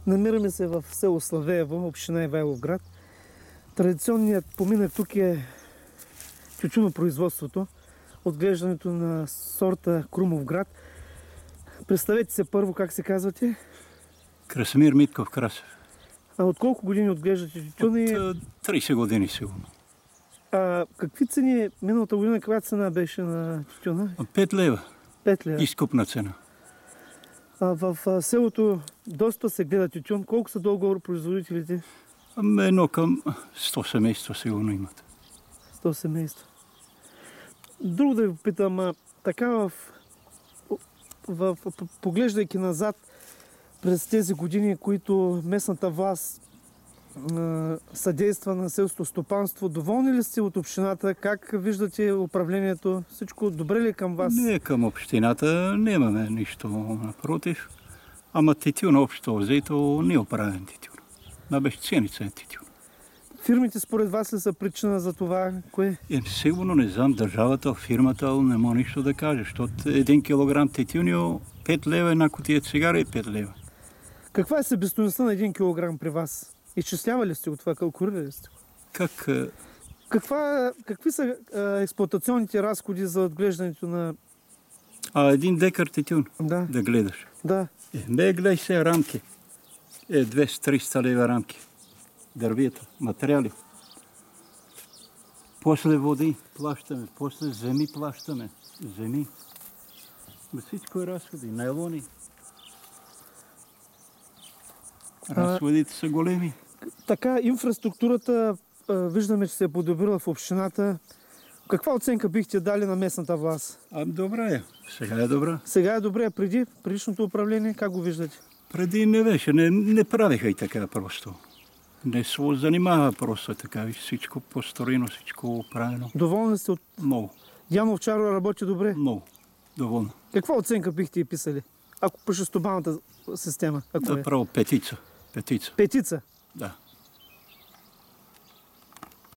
Намираме се в село Славеево, община Ивайловград. Традиционният поминък тук е тютюнопроизводството, отглеждането на сорта Крумовград. Представете се първо, как се казвате? Красимир Митков Красев. А от колко години отглеждате тютюни? От 30 години сигурно. Какви цени миналата година, каква цена беше на тютюна? 5 лева. 5 лева. Изкупна цена. В селото доста се гледа тютюн. Колко са долу-горе производителите? Едно към 100 семейства сигурно имат. 100 семейства. Друго да ви питам, така поглеждайки назад през тези години, които местната власт съдейства на селското стопанство, доволни ли сте от общината? Как виждате управлението? Всичко добре ли е към вас? Не, към общината нямаме нищо напротив. Ама тютюн общо взето не е оправен тютюн. На безценица е тютюн. Фирмите според вас ли са причина за това? Кое? Сигурно не знам, държавата, фирмата не може нищо да каже, защото 1 килограм тютюн 5 лева, една кутия цигари е 5 лева. Каква е себестойността на 1 килограм при вас? Изчислявали ли сте го това? Калкулирали ли сте го? Как? Какви са експлоатационните разходи за отглеждането на... 1 декар тютюн да гледаш. Да. Не гледай се рамки. 200-300 лева рамки. Дървията, материали. После води плащаме, после земи плащаме. Земи. Всичко е разходи, найлони. Разходите са големи. Така, инфраструктурата виждаме, че се е подобрила в общината. Каква оценка бихте дали на местната власт? Добра е. Сега е добра. Сега е добре, а преди предишното управление, как го виждате? Преди не беше, не правиха и така просто. Не се занимава просто така. Всичко построено, всичко правено. Доволни сте от... Много. Яна Овчарова работи добре? Много. Доволно. Каква оценка бихте и писали? Ако по шестобалната система? Право петица. Петица? Да.